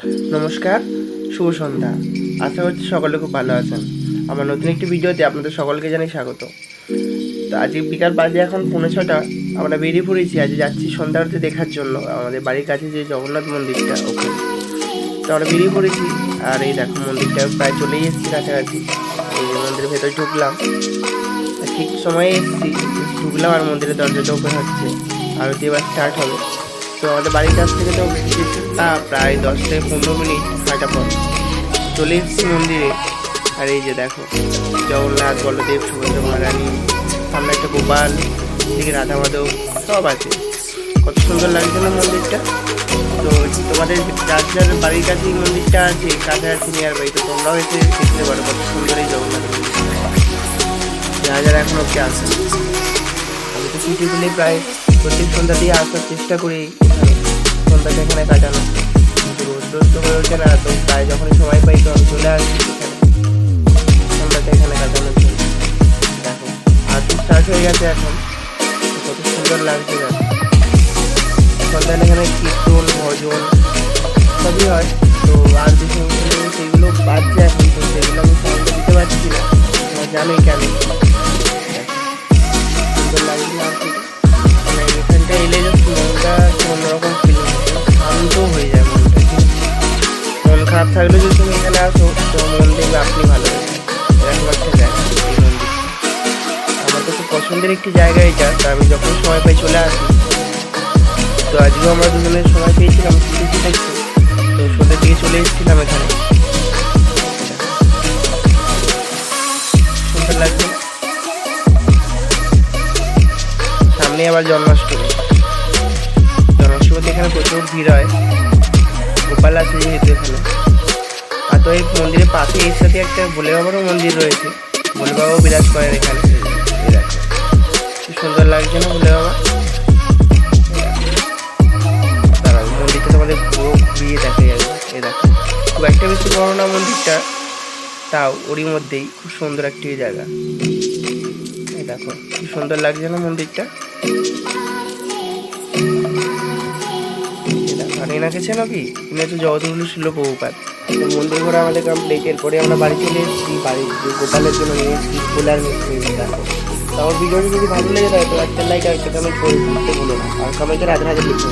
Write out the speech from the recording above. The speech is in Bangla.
নমস্কার, শুভ সন্ধ্যা। আশা করছি সকলে খুব ভালো আছেন। আমার নতুন একটি ভিডিওতে আপনাদের সকলকে জানাই স্বাগত। তো আজকে বিকাল বাজে এখন 6:45। আমরা বেরিয়ে পড়েছি, আজ যাচ্ছি সন্ধ্যা আরতি দেখার জন্য আমাদের বাড়ির কাছে যে জগন্নাথ মন্দিরটা, ওখানে। তো আমরা বেরিয়ে পড়েছি, আর এই দেখো মন্দিরটা প্রায় চলেই এসেছি কাছাকাছি। এই যে মন্দিরের ভেতরে ঢুকলাম, ঠিক সময়ে এসেছি, ঢুকলাম আর মন্দিরের দরজাটা ওপেন হচ্ছে, আরতি এবার স্টার্ট হবে। তো আমাদের বাড়ির কাছ থেকে তো তা প্রায় 10 থেকে 15 মিনিট হাঁটা পথ। চলে এসেছি মন্দিরে, আর এই যে দেখো জগন্নাথ, বলদেব, সুভদ্রা মহারানী, সামনে একটা গোপাল, দিকে রাধা মাধব সব আছে। কত সুন্দর লাগছে না মন্দিরটা। তো তোমাদের যার যার বাড়ির কাছে এই মন্দিরটা আছে কাছাকাছি নিয়ার বাড়ি, তো তোমরাও এসে দেখতে পারো কত সুন্দর এই জগন্নাথ মন্দির। যারা যারা এখন অব্দি আসে, আমি তো ছুটি পেলে প্রায় প্রত্যেক সন্ধ্যাতেই আসার চেষ্টা করি, সন্ধ্যাটা এখানে কাটানো। কিন্তু রোজ রোজ তো হয়ে ওঠে না, তো প্রায় যখনই সময় পাই তো আমি চলে আসি এখানে সন্ধ্যাটা এখানে কাটানোর জন্য। দেখো আরতি স্টার্ট হয়ে গেছে এখন, কত সুন্দর লাগছে। দেখো সন্ধ্যায় এখানে কীর্তন, ভজন সবই হয়। তো আরতি সেগুলো বাজছে এখন, তো সেগুলো আমি সাউন্ড দিতে পারছি না, তোমরা জানোই কেন। সুন্দর লাগছে আরতিটা, মানে এখানটা এলে জাস্ট মনটা অন্যরকম ফিলিং, শান্ত হয়ে যায় মনটা। মন খারাপ থাকলেও যদি তুমি এখানে আসো তো মন দেখবে আপনি ভালো হয়ে যায়। এরকম একটা জায়গা এই মন্দির। আমার তো খুব পছন্দের একটি জায়গা এটা, তো আমি যখন সময় পাই চলে আসি। তো আজকেও আমরা দুজনের সময় পেয়েছিলাম ছুটি থাকতে, তো সন্ধ্যের দিকে চলে এসেছিলাম এখানে। সুন্দর লাগছে। সামনে আবার জন্মাষ্টমী, জন্মাষ্টমীতে এখানে প্রচুর ভিড় হয়। গোপাল আছে যেহেতু এখানে। আর তো এই মন্দিরের পাশে এর সাথে একটা ভোলে বাবারও মন্দির রয়েছে, ভোলে বাবাও বিরাজ করেন এখানে। কি সুন্দর লাগছে না ভোলে বাবা। দাঁড়াও, মন্দিরটা তোমাদের পুরো ঘুরিয়ে দেখা যাবে। এ দেখো খুব একটা বেশি বড় না মন্দিরটা, তাও ওরই মধ্যেই খুব সুন্দর একটি জায়গা। এই দেখো কি সুন্দর লাগছে না মন্দিরটা। আর এনাকে চেনো কি? ইনি হচ্ছে জগৎগুরু শিল প্রভুপাদ। তো মন্দির ঘোরা আমাদের কমপ্লিট, এরপরে আমরা বাড়ি চলে এসেছি। বাড়ির গোপালের জন্য নিয়ে এসেছি কুলার মিস্ত্রি। দেখো তো আমার ভিডিওটি যদি ভালো লেগে থাকে তো একটা লাইক আর একটা কমেন্ট করে দিতে ভুলো না, আর কমেন্টে রাধে রাধে লিখুন।